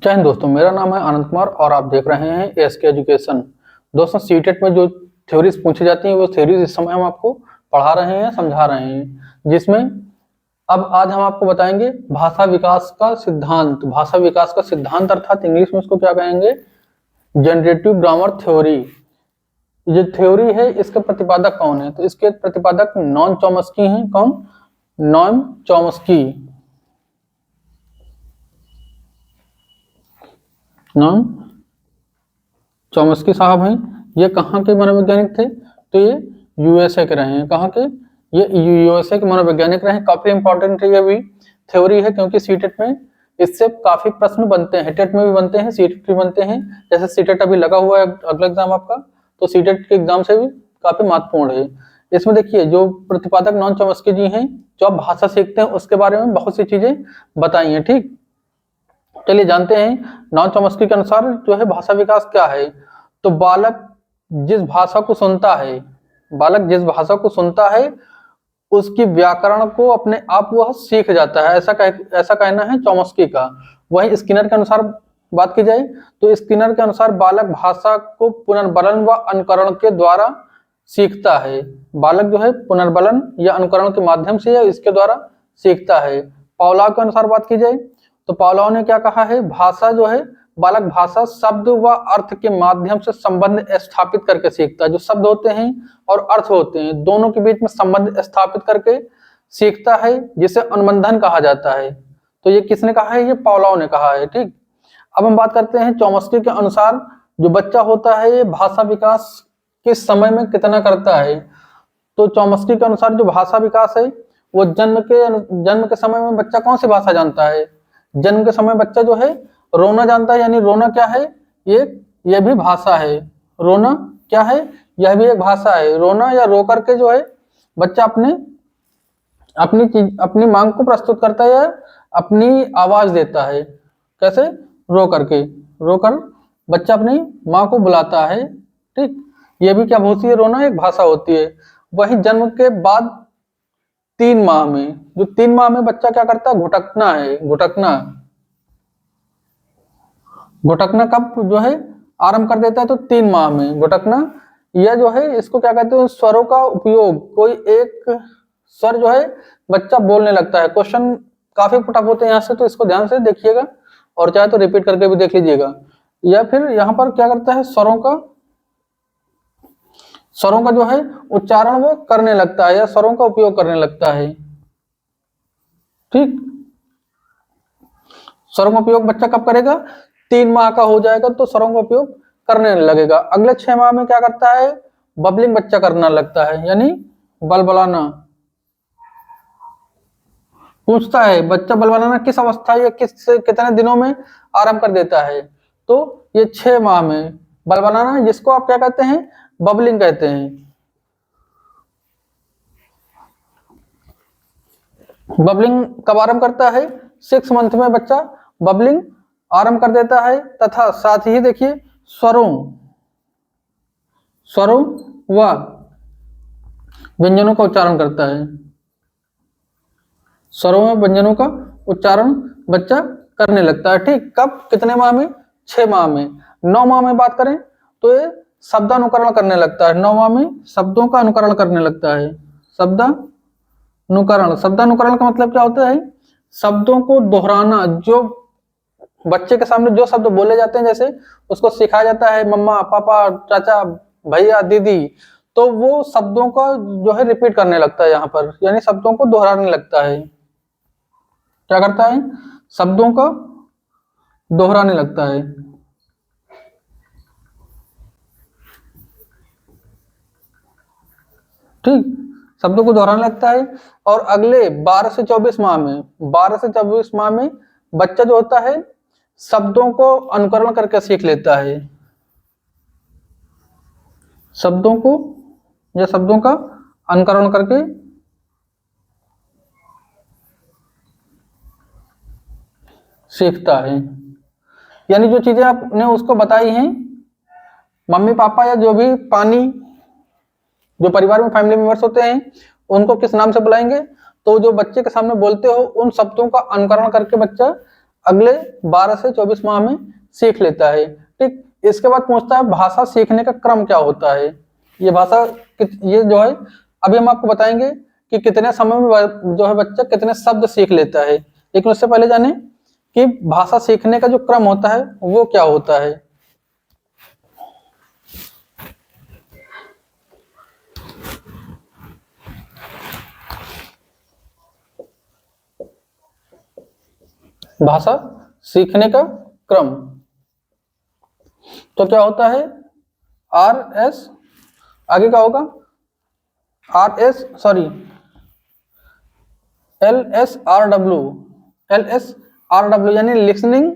जय हिंद दोस्तों, मेरा नाम है आनंद कुमार और आप देख रहे हैं एसके एजुकेशन। दोस्तों, सीटेट में जो थ्योरीज पूछी जाती हैं वो थ्योरीज इस समय हम आपको पढ़ा रहे हैं, समझा रहे हैं, जिसमें अब आज हम आपको बताएंगे भाषा विकास का सिद्धांत। भाषा विकास का सिद्धांत अर्थात इंग्लिश में इसको क्या कहेंगे? Generative grammar theory. ये थ्योरी है, इसके प्रतिपादक कौन है? तो इसके प्रतिपादक नॉन चॉम्स्की हैं। कौन? Non Chomsky. नॉन चॉम्स्की साहब हैं। ये कहाँ के मनोवैज्ञानिक थे? तो ये यूएसए के रहे हैं। कहाँ के? ये यूएसए के मनोवैज्ञानिक रहे हैं। काफी इंपॉर्टेंट है ये भी थ्योरी है, क्योंकि सीटेट में इससे काफी प्रश्न बनते हैं। टेट में भी बनते हैं, सीटेट भी बनते हैं। जैसे सीटेट अभी लगा हुआ है अगला एग्जाम आपका, तो सीटेट के एग्जाम से भी काफी महत्वपूर्ण है। इसमें देखिए, जो प्रतिपादक नॉन चॉम्स्की जी हैं, जो आप भाषा सीखते हैं उसके बारे में बहुत सी चीजें बताई हैं। ठीक, चलिए जानते हैं। नॉन चॉम्स्की के अनुसार जो है भाषा विकास क्या है? तो बालक जिस भाषा को सुनता है, बालक जिस भाषा को सुनता है उसकी व्याकरण को अपने आप वह सीख जाता है, ऐसा कहना है चॉम्स्की का। वहीं स्किनर के अनुसार बात की जाए तो स्किनर के अनुसार बालक भाषा को पुनर्बलन व अनुकरण के द्वारा सीखता है। बालक जो है पुनर्बलन या अनुकरण के माध्यम से या इसके द्वारा सीखता है। पावलोव के अनुसार बात की जाए तो पावलोव ने क्या कहा है? भाषा जो है, बालक भाषा शब्द व अर्थ के माध्यम से संबंध स्थापित करके सीखता है। जो शब्द होते हैं और अर्थ होते हैं, दोनों के बीच में संबंध स्थापित करके सीखता है, जिसे अनुबंधन कहा जाता है। तो ये किसने कहा है? ये पावलोव ने कहा है। ठीक, अब हम बात करते हैं चॉम्स्की के अनुसार जो बच्चा होता है ये भाषा विकास किस समय में कितना करता है। तो चॉम्स्की के अनुसार जो भाषा विकास है वो जन्म के समय में बच्चा कौन सी भाषा जानता है? जन्म के समय बच्चा जो है रोना जानता है। यानी रोना क्या है? यह भी भाषा है। रोना क्या है? यह भी एक भाषा है। रोना या रो करके जो है बच्चा अपनी मांग को प्रस्तुत करता है या अपनी आवाज देता है। कैसे? रो करके, रोकर बच्चा अपनी माँ को बुलाता है। ठीक, यह भी क्या होती है? रोना एक भाषा होती है। वही जन्म के बाद 3 माह में, जो 3 माह में बच्चा क्या करता है? घुटकना है। घुटकना कब जो है आरंभ कर देता है? तो 3 माह में घुटकना। यह जो है इसको क्या कहते हैं? स्वरों का उपयोग। कोई एक स्वर जो है बच्चा बोलने लगता है। क्वेश्चन काफी पुटअप होते हैं यहाँ से, तो इसको ध्यान से देखिएगा और चाहे तो रिपीट करके भी देख लीजिएगा। या फिर यहाँ पर क्या करता है? स्वरों का जो है उच्चारण वो करने लगता है या स्वरों का उपयोग करने लगता है। ठीक, स्वरों का उपयोग बच्चा कब करेगा? 3 माह का हो जाएगा तो स्वरों का उपयोग करने लगेगा। अगले 6 माह में क्या करता है? बबलिंग बच्चा करना लगता है, यानी बलबलाना। पूछता है बच्चा बलबलाना किस अवस्था या कितने दिनों में आरंभ कर देता है? तो ये 6 माह में बलबलाना, जिसको आप क्या कहते हैं? बबलिंग कहते हैं। बबलिंग कब आरंभ करता है? 6 मंथ में बच्चा बबलिंग आरंभ कर देता है। तथा साथ ही देखिए स्वरों व व्यंजनों का उच्चारण करता है। स्वरों व व्यंजनों का उच्चारण बच्चा करने लगता है। ठीक, कब? कितने माह में? 6 माह में। 9 माह में बात करें तो ये शब्दानुकरण करने लगता है। 9 माह में शब्दों का अनुकरण करने लगता है। शब्दानुकरण का मतलब क्या होता है? शब्दों को दोहराना। जो बच्चे के सामने जो शब्द बोले जाते हैं, जैसे उसको सिखाया जाता है मम्मा, पापा, चाचा, भैया, दीदी, तो वो शब्दों का जो है रिपीट करने लगता है यहाँ पर, यानी शब्दों को दोहराने लगता है। क्या करता है? शब्दों का दोहराने लगता है। ठीक, शब्दों को दोहराने लगता है। और अगले 12 से 24 माह में बच्चा जो होता है शब्दों को अनुकरण करके सीख लेता है। शब्दों का अनुकरण करके सीखता है। यानी जो चीजें आपने उसको बताई हैं, मम्मी पापा या जो भी जो परिवार में फैमिली मेंबर्स होते हैं, उनको किस नाम से बुलाएंगे? तो जो बच्चे के सामने बोलते हो उन शब्दों का अनुकरण करके बच्चा अगले 12 से 24 माह में सीख लेता है। ठीक, इसके बाद पूछता है भाषा सीखने का क्रम क्या होता है। ये भाषा ये जो है अभी हम आपको बताएंगे कि कितने समय में जो है बच्चा कितने शब्द सीख लेता है, लेकिन उससे पहले जाने कि भाषा सीखने का जो क्रम होता है वो क्या होता है। भाषा सीखने का क्रम तो क्या होता है, RS, आगे क्या होगा, LSRW यानी लिसनिंग,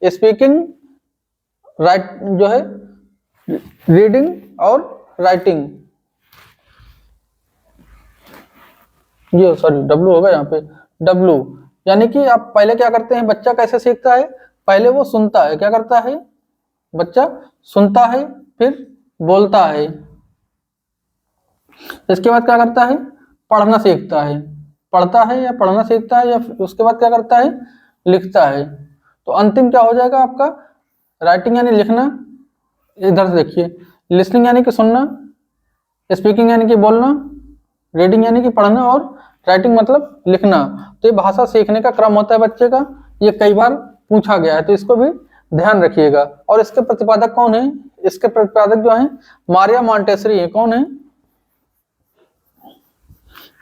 स्पीकिंग, राइट जो है रीडिंग और राइटिंग। ये सॉरी W होगा यहाँ पे, W यानी कि आप पहले क्या करते हैं, बच्चा कैसे सीखता है, पहले वो सुनता है, क्या करता है बच्चा, सुनता है, फिर बोलता है, इसके बाद क्या करता है, पढ़ना सीखता है, पढ़ता है या पढ़ना सीखता है, या उसके बाद क्या करता है, लिखता है। तो अंतिम क्या हो जाएगा आपका, राइटिंग यानी लिखना, इधर से देखिए, लिसनिंग यानी कि सुनना, स्पीकिंग यानी कि बोलना, रीडिंग यानी कि पढ़ना और राइटिंग मतलब लिखना। तो ये भाषा सीखने का क्रम होता है बच्चे का, ये कई बार पूछा गया है, तो इसको भी ध्यान रखिएगा। और इसके प्रतिपादक कौन है, इसके प्रतिपादक जो है मारिया मॉन्टेसरी है। कौन है,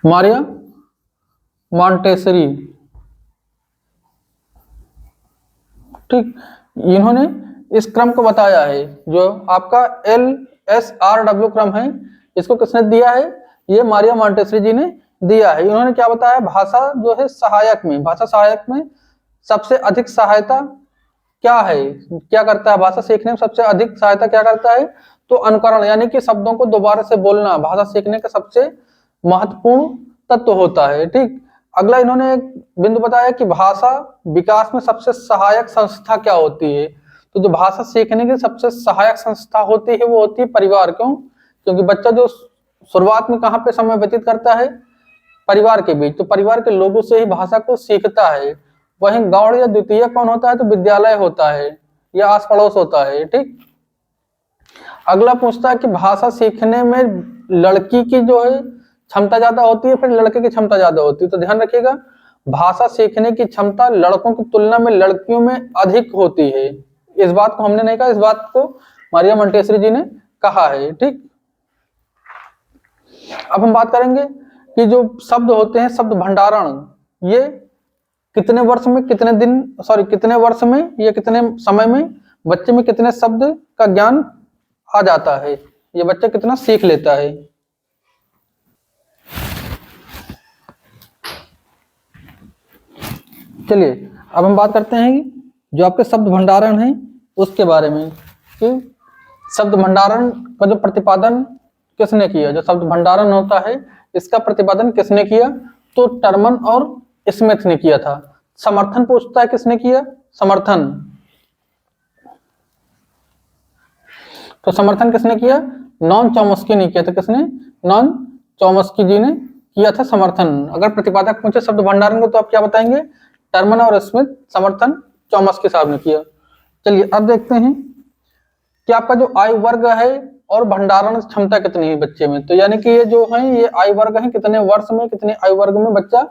मारिया मॉन्टेसरी। ठीक, इन्होंने इस क्रम को बताया है, जो आपका LSRW क्रम है, इसको किसने दिया है, ये मारिया मॉन्टेसरी जी ने दिया है। इन्होंने क्या बताया, भाषा जो है सहायक में, भाषा सहायक में सबसे अधिक सहायता क्या है, क्या करता है, भाषा सीखने में सबसे अधिक सहायता क्या करता है, तो अनुकरण यानी कि शब्दों को दोबारा से बोलना भाषा सीखने का सबसे महत्वपूर्ण तत्व होता है। ठीक, अगला इन्होंने एक बिंदु बताया कि भाषा विकास में सबसे सहायक संस्था क्या होती है। तो जो भाषा सीखने की सबसे सहायक संस्था होती है वो होती है परिवार। क्यों, क्योंकि बच्चा जो शुरुआत में कहाँ पे समय व्यतीत करता है, परिवार के बीच, तो परिवार के लोगों से ही भाषा को सीखता है। वहीं गौड़ या द्वितीय कौन होता है, तो विद्यालय होता है या आस पड़ोस होता है। ठीक, अगला पूछता है कि भाषा सीखने में लड़की की जो है क्षमता ज्यादा होती है फिर लड़के की क्षमता ज्यादा होती है। तो ध्यान रखिएगा, भाषा सीखने की क्षमता लड़कों की तुलना में लड़कियों में अधिक होती है। इस बात को हमने नहीं कहा, इस बात को मारिया मॉन्टेसरी जी ने कहा है। ठीक, अब हम बात करेंगे कि जो शब्द होते हैं, शब्द भंडारण, ये कितने वर्ष में, कितने वर्ष में या कितने समय में बच्चे में कितने शब्द का ज्ञान आ जाता है, ये बच्चा कितना सीख लेता है। चलिए अब हम बात करते हैं जो आपके शब्द भंडारण है उसके बारे में, कि शब्द भंडारण का जो प्रतिपादन किसने किया, जो शब्द भंडारण होता है इसका प्रतिपादन किसने किया, तो टर्मन और स्मिथ ने किया था। समर्थन पूछता है किसने किया, समर्थन, तो समर्थन किसने किया, नॉन चॉम्स्की ने किया था। किसने, नॉन चॉम्स्की जी ने किया था समर्थन। अगर प्रतिपादक पूछे शब्द भंडारण को तो आप क्या बताएंगे, टर्मन और स्मिथ, समर्थन चॉम्स्की साहब ने किया। चलिए अब देखते हैं कि आपका जो आयु वर्ग है और भंडारण क्षमता कितनी है बच्चे में। तो यानी कि ये जो है ये आयु वर्ग है, कितने वर्ष में, कितने आयु वर्ग में बच्चा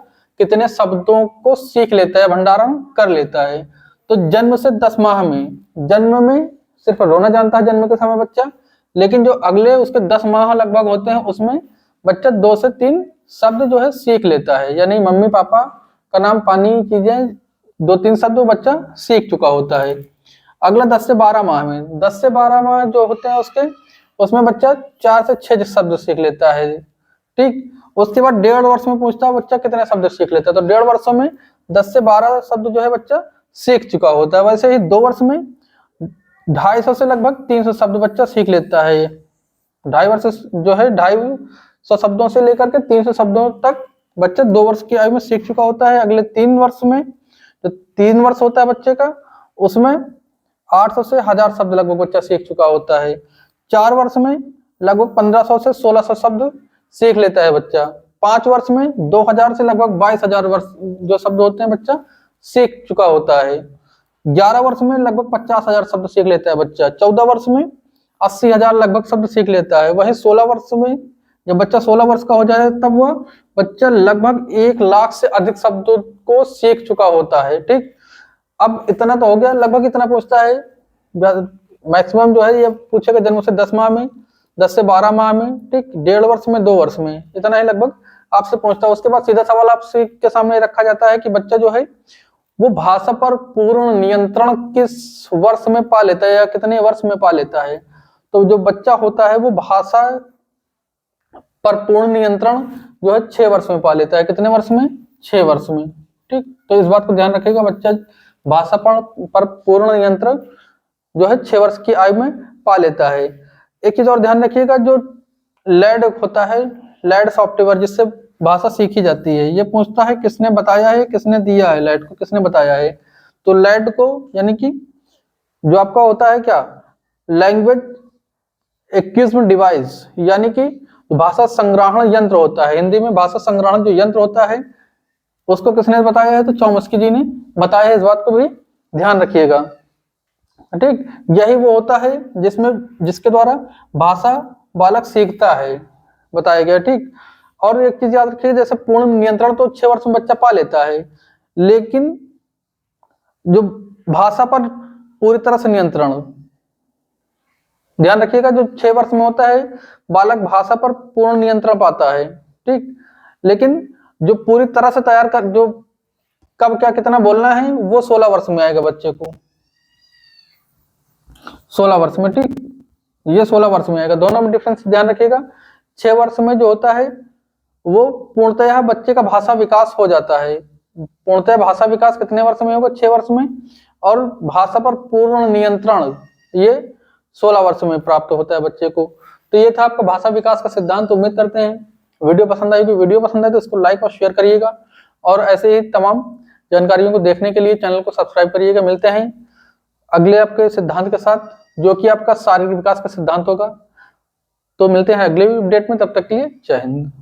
कितने शब्दों को सीख लेता है, भंडारण कर लेता है। तो जन्म से 10 माह में, जन्म में सिर्फ रोना जानता है जन्म के समय बच्चा, लेकिन जो अगले उसके 10 माह लगभग होते हैं उसमें बच्चा 2 से 3 शब्द जो है सीख लेता है। यानी मम्मी पापा का नाम, पानी, चीजें, 2-3 शब्द बच्चा सीख चुका होता है। अगला 10 से 12 माह में, 10 से 12 माह जो होते हैं उसमें बच्चा 4 से 6 शब्द सीख लेता है। ठीक, उसके बाद 1.5 वर्ष में पूछता है बच्चा कितने शब्द सीख लेता है, तो 1.5 वर्षों में 10 से 12 शब्द जो है बच्चा सीख चुका होता है। वैसे ही 2 वर्ष में 250 से लगभग 300 शब्द बच्चा सीख लेता है। 2.5 वर्ष जो है 250 शब्दों से लेकर के 300 शब्दों तक बच्चा 2 वर्ष की आयु में सीख चुका होता है। अगले 3 वर्ष में, जो 3 वर्ष होता है बच्चे का, उसमें 800 से 1000 शब्द लगभग बच्चा सीख चुका होता है। 4 वर्ष में लगभग 1500 से 1600 शब्द सीख लेता है बच्चा। 5 वर्ष में 2000 से लगभग 22000 वर्ष जो शब्द होते हैं बच्चा सीख चुका होता है। 11 वर्ष में लगभग 50,000 शब्द सीख लेता है बच्चा। 14 वर्ष में 80,000 लगभग शब्द सीख लेता है। वहीं 16 वर्ष में, जब बच्चा 16 वर्ष का हो जाए तब वह बच्चा लगभग 1 लाख से अधिक शब्दों को सीख चुका होता है। ठीक, अब इतना तो हो गया, लगभग इतना पूछता है। मैक्सिमम जो है ये पूछेगा जन्म से 10 माह में, 10 से 12 माह में, ठीक, 1.5 वर्ष में, 2 वर्ष में, इतना ही लगभग आपसे पूछता है। उसके बाद सीधा सवाल आपसे के सामने रखा जाता है कि बच्चा जो है वो भाषा पर पूर्ण नियंत्रण किस वर्ष में पा लेता है या कितने वर्ष में पा लेता है। तो जो बच्चा होता है वो भाषा पर पूर्ण नियंत्रण जो है 6 वर्ष में पा लेता है। कितने वर्ष में? 6 वर्ष में। ठीक, तो इस बात को ध्यान रखिएगा, बच्चा भाषा पर पूर्ण नियंत्रण जो है 6 वर्ष की आयु में पा लेता है। एक चीज और ध्यान रखिएगा, जो लैड होता है, लैड सॉफ्टवेयर जिससे भाषा सीखी जाती है, ये पूछता है किसने बताया है, किसने दिया है, लैड को किसने बताया है। तो लैड को यानी कि जो आपका होता है क्या, लैंग्वेज एक्विजिशन डिवाइस, यानी कि भाषा संग्रहण यंत्र होता है। हिंदी में भाषा संग्रहण जो यंत्र होता है उसको किसने बताया है, तो चौमस्की जी ने बताया है। इस बात को भी ध्यान रखिएगा। ठीक, यही वो होता है जिसके द्वारा भाषा बालक सीखता है, बताया गया। ठीक, और एक चीज याद रखिए, जैसे पूर्ण नियंत्रण तो 6 वर्ष में बच्चा पा लेता है, लेकिन जो भाषा पर पूरी तरह से नियंत्रण, ध्यान रखिएगा, जो 6 वर्ष में होता है बालक भाषा पर पूर्ण नियंत्रण पाता है। ठीक, लेकिन जो पूरी तरह से तैयार कर, जो कब क्या कितना बोलना है, वो 16 वर्ष में आएगा बच्चे को, 16 वर्ष में। ठीक, ये 16 वर्ष में आएगा। दोनों में डिफरेंस ध्यान रखिएगा। 6 वर्ष में जो होता है वो पूर्णतः बच्चे का भाषा विकास हो जाता है। पूर्णतः भाषा विकास कितने वर्ष में होगा? 6 वर्ष में। और भाषा पर पूर्ण नियंत्रण ये 16 वर्ष में प्राप्त होता है बच्चे को। तो ये था आपका भाषा विकास का सिद्धांत। उम्मीद करते हैं वीडियो पसंद आई। वीडियो पसंद आए तो इसको लाइक और शेयर करिएगा, और ऐसे ही तमाम जानकारियों को देखने के लिए चैनल को सब्सक्राइब करिएगा। मिलते हैं अगले आपके सिद्धांत के साथ, जो कि आपका शारीरिक विकास का सिद्धांत होगा। तो मिलते हैं अगले अपडेट में, तब तक के लिए जय हिंद।